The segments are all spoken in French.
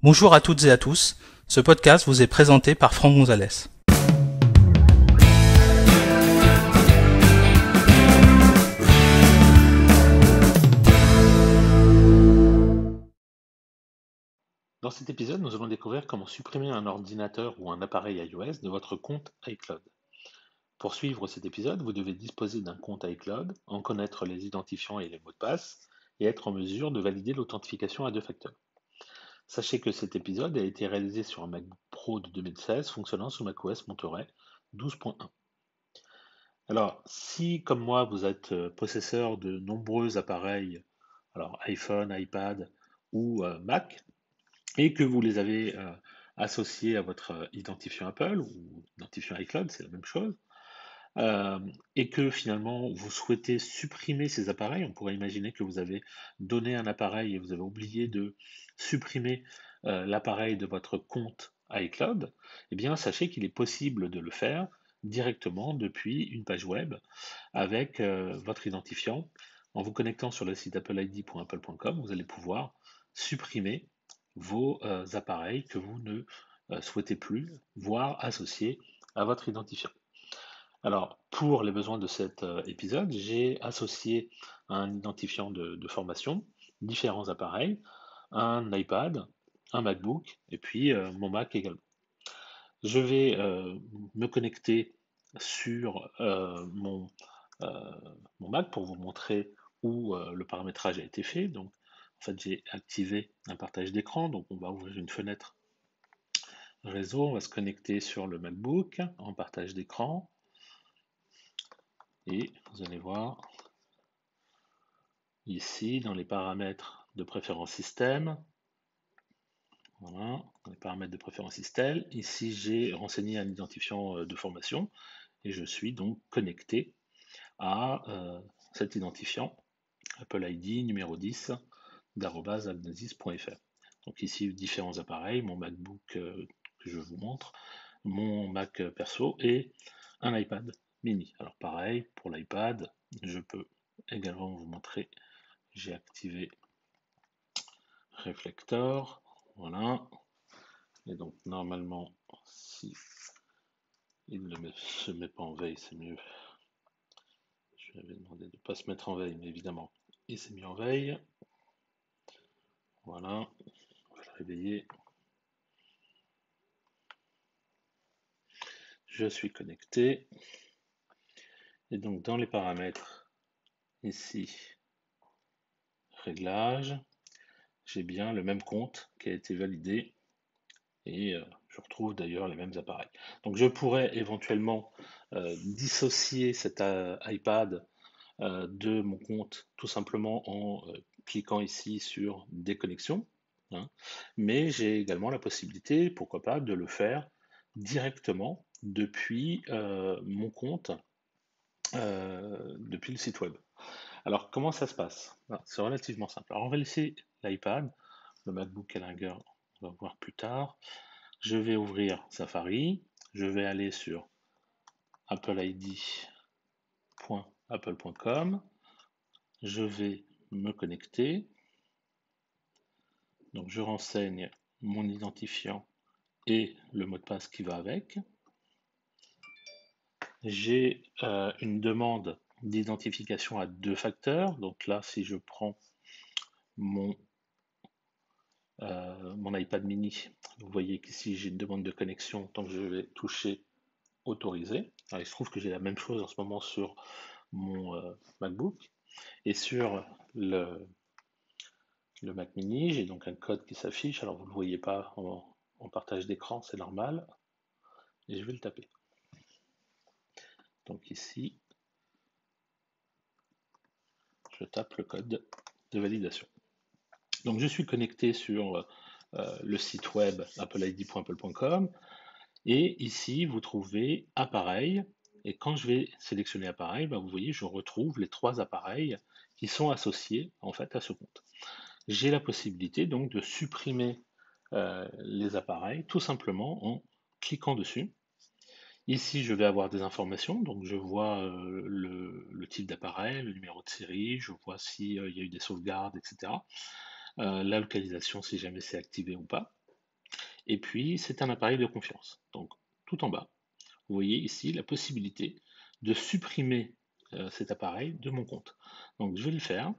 Bonjour à toutes et à tous, ce podcast vous est présenté par Franck Gonzalez. Dans cet épisode, nous allons découvrir comment supprimer un ordinateur ou un appareil iOS de votre compte iCloud. Pour suivre cet épisode, vous devez disposer d'un compte iCloud, en connaître les identifiants et les mots de passe, et être en mesure de valider l'authentification à deux facteurs. Sachez que cet épisode a été réalisé sur un MacBook Pro de 2016 fonctionnant sous macOS Monterey 12.1. Alors, si comme moi vous êtes possesseur de nombreux appareils, alors iPhone, iPad ou Mac, et que vous les avez associés à votre identifiant Apple ou identifiant iCloud, c'est la même chose, et que finalement vous souhaitez supprimer ces appareils, on pourrait imaginer que vous avez donné un appareil et vous avez oublié de supprimer l'appareil de votre compte iCloud, eh bien sachez qu'il est possible de le faire directement depuis une page web avec votre identifiant. En vous connectant sur le site appleid.apple.com, vous allez pouvoir supprimer vos appareils que vous ne souhaitez plus voir associés à votre identifiant. Alors, pour les besoins de cet épisode, j'ai associé un identifiant de formation, différents appareils, un iPad, un MacBook et puis mon Mac également. Je vais me connecter sur euh, mon Mac pour vous montrer où le paramétrage a été fait. Donc, en fait, j'ai activé un partage d'écran. Donc, on va ouvrir une fenêtre réseau. On va se connecter sur le MacBook en partage d'écran. Et vous allez voir ici dans les paramètres de préférence système. Voilà, dans les paramètres de préférence système. Ici, j'ai renseigné un identifiant de formation et je suis donc connecté à cet identifiant Apple ID numéro 10 d'arobase.agnosis.fr. Donc ici, différents appareils, mon MacBook que je vous montre, mon Mac perso et un iPad mini. Alors pareil, pour l'iPad, je peux également vous montrer, j'ai activé Reflector, voilà. Et donc normalement, si il ne se met pas en veille, c'est mieux. Je lui avais demandé de ne pas se mettre en veille, mais évidemment, il s'est mis en veille. Voilà, on va le réveiller. Je suis connecté. Et donc dans les paramètres, ici, réglages, j'ai bien le même compte qui a été validé. Et je retrouve d'ailleurs les mêmes appareils. Donc je pourrais éventuellement dissocier cet iPad de mon compte tout simplement en cliquant ici sur déconnexion, hein. Mais j'ai également la possibilité, pourquoi pas, de le faire directement depuis mon compte, depuis le site web. Alors comment ça se passe? C'est relativement simple. Alors on va laisser l'iPad, le MacBook à la rigueur, on va voir plus tard. Je vais ouvrir Safari, je vais aller sur appleid.apple.com, je vais me connecter, donc je renseigne mon identifiant et le mot de passe qui va avec. J'ai une demande d'identification à deux facteurs, donc là si je prends mon, mon iPad mini, vous voyez qu'ici j'ai une demande de connexion, donc je vais toucher autoriser. Alors, il se trouve que j'ai la même chose en ce moment sur mon MacBook. Et sur le Mac mini, j'ai donc un code qui s'affiche. Alors vous ne le voyez pas en partage d'écran, c'est normal. Et je vais le taper. Donc ici, je tape le code de validation. Donc je suis connecté sur le site web appleid.apple.com. Et ici, vous trouvez appareil. Et quand je vais sélectionner appareil, vous voyez, je retrouve les trois appareils qui sont associés en fait à ce compte. J'ai la possibilité donc de supprimer les appareils tout simplement en cliquant dessus. Ici, je vais avoir des informations, donc je vois le type d'appareil, le numéro de série, je vois s'il y a eu des sauvegardes, etc. La localisation, si jamais c'est activé ou pas. Et puis, c'est un appareil de confiance. Donc, tout en bas, vous voyez ici la possibilité de supprimer cet appareil de mon compte. Donc, je vais le faire.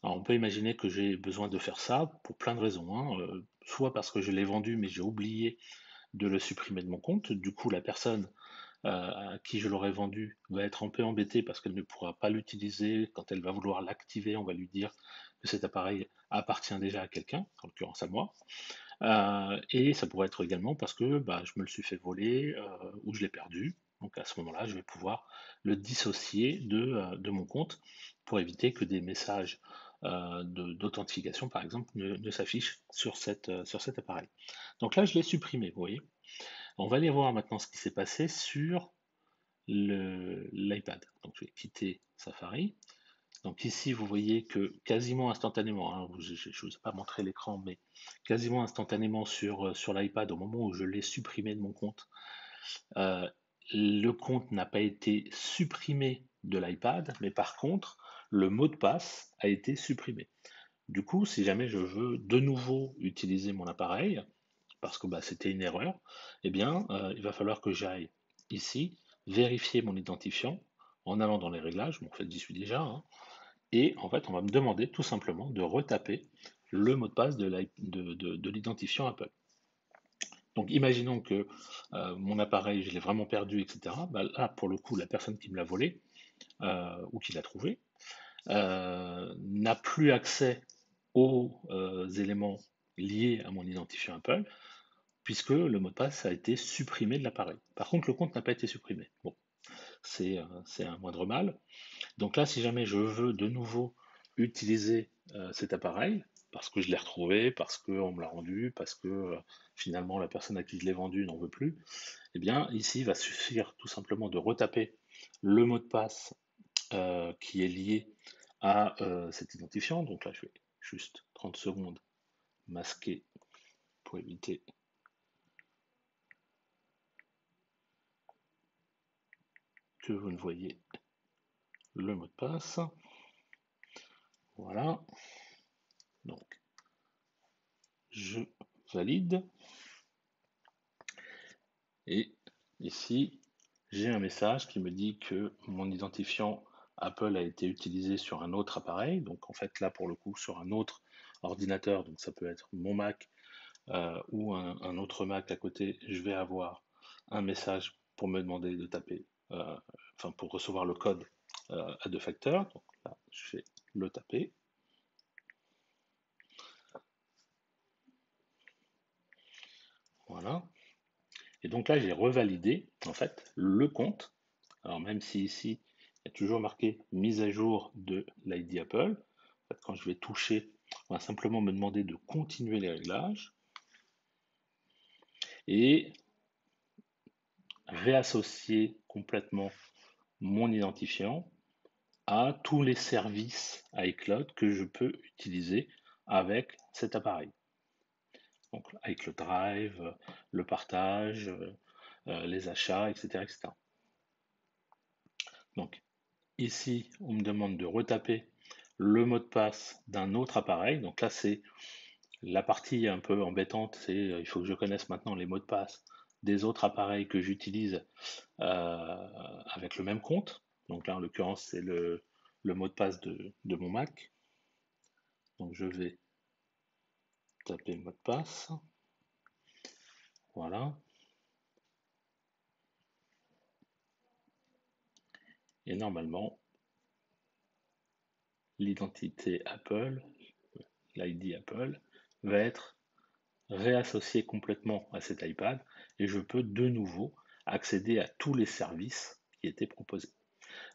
Alors, on peut imaginer que j'ai besoin de faire ça pour plein de raisons, hein. Soit parce que je l'ai vendu, mais j'ai oublié de le supprimer de mon compte. Du coup, la personne à qui je l'aurais vendu va être un peu embêtée parce qu'elle ne pourra pas l'utiliser. Quand elle va vouloir l'activer, on va lui dire que cet appareil appartient déjà à quelqu'un, en l'occurrence à moi. Et ça pourrait être également parce que bah, je me le suis fait voler ou je l'ai perdu. Donc à ce moment-là, je vais pouvoir le dissocier de mon compte pour éviter que des messages d'authentification, par exemple, ne s'affichent sur cet appareil. Donc là, je l'ai supprimé, vous voyez. On va aller voir maintenant ce qui s'est passé sur l'iPad. Donc je vais quitter Safari. Donc ici, vous voyez que quasiment instantanément, hein, je ne vous ai pas montré l'écran, mais quasiment instantanément sur l'iPad, au moment où je l'ai supprimé de mon compte, euh, le compte n'a pas été supprimé de l'iPad, mais par contre, le mot de passe a été supprimé. Du coup, si jamais je veux de nouveau utiliser mon appareil, parce que bah, c'était une erreur, eh bien, il va falloir que j'aille ici, vérifier mon identifiant en allant dans les réglages, bon, en fait, j'y suis déjà, hein, et en fait, on va me demander tout simplement de retaper le mot de passe de l'identifiant Apple. Donc, imaginons que mon appareil, je l'ai vraiment perdu, etc. Bah, là, pour le coup, la personne qui me l'a volé ou qui l'a trouvé n'a plus accès aux éléments liés à mon identifiant Apple, puisque le mot de passe a été supprimé de l'appareil. Par contre, le compte n'a pas été supprimé. Bon, c'est un moindre mal. Donc là, si jamais je veux de nouveau utiliser cet appareil, parce que je l'ai retrouvé, parce qu'on me l'a rendu, parce que finalement la personne à qui je l'ai vendu n'en veut plus, eh bien ici, il va suffire tout simplement de retaper le mot de passe qui est lié à cet identifiant. Donc là, je vais juste 30 secondes masquer pour éviter que vous ne voyez le mot de passe. Voilà. Donc, je valide. Et ici, j'ai un message qui me dit que mon identifiant Apple a été utilisé sur un autre appareil. Donc, en fait, là, pour le coup, sur un autre ordinateur. Donc, ça peut être mon Mac ou un autre Mac à côté. Je vais avoir un message pour me demander de taper, enfin, pour recevoir le code à deux facteurs. Donc, là, je vais le taper. Voilà. Et donc là, j'ai revalidé en fait le compte. Alors même si ici, il y a toujours marqué mise à jour de l'ID Apple, en fait, quand je vais toucher, on va simplement me demander de continuer les réglages et réassocier complètement mon identifiant à tous les services iCloud que je peux utiliser avec cet appareil. Donc iCloud Drive, le partage, les achats, etc., etc. Donc ici, on me demande de retaper le mot de passe d'un autre appareil. Donc là, c'est la partie un peu embêtante, c'est il faut que je connaisse maintenant les mots de passe des autres appareils que j'utilise avec le même compte. Donc là, en l'occurrence, c'est le mot de passe de mon Mac. Donc je vais taper mot de passe. Voilà. Et normalement, l'identité Apple, l'ID Apple, va être réassocié complètement à cet iPad et je peux de nouveau accéder à tous les services qui étaient proposés.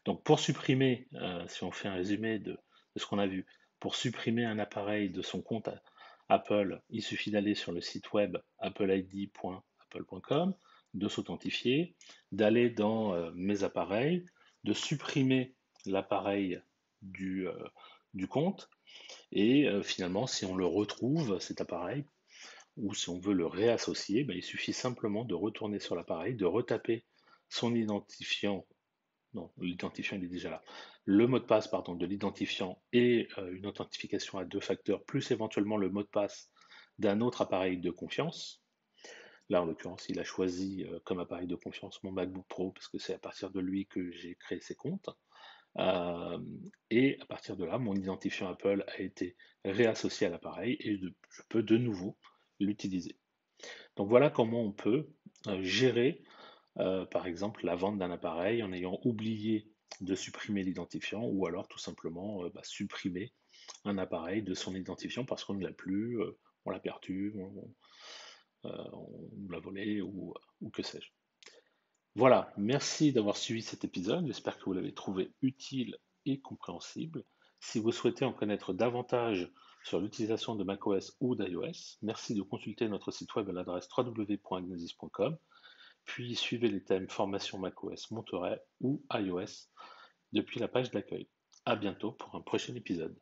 Donc pour supprimer, si on fait un résumé de ce qu'on a vu, pour supprimer un appareil de son compte Apple, il suffit d'aller sur le site web appleid.apple.com, de s'authentifier, d'aller dans mes appareils, de supprimer l'appareil du compte et finalement si on le retrouve, cet appareil, ou si on veut le réassocier, ben, il suffit simplement de retourner sur l'appareil, de retaper son identifiant, non, l'identifiant il est déjà là, le mot de passe pardon, de l'identifiant et une authentification à deux facteurs, plus éventuellement le mot de passe d'un autre appareil de confiance. Là, en l'occurrence, il a choisi comme appareil de confiance mon MacBook Pro parce que c'est à partir de lui que j'ai créé ses comptes. Euh, et à partir de là, mon identifiant Apple a été réassocié à l'appareil et je peux de nouveau l'utiliser. Donc voilà comment on peut gérer, par exemple, la vente d'un appareil en ayant oublié de supprimer l'identifiant ou alors tout simplement supprimer un appareil de son identifiant parce qu'on ne l'a plus, on l'a perdu, on l'a volé ou que sais-je. Voilà, merci d'avoir suivi cet épisode. J'espère que vous l'avez trouvé utile et compréhensible. Si vous souhaitez en connaître davantage sur l'utilisation de macOS ou d'iOS, merci de consulter notre site web à l'adresse www.agnosis.com, puis suivez les thèmes formation macOS Monterey ou iOS depuis la page d'accueil. À bientôt pour un prochain épisode.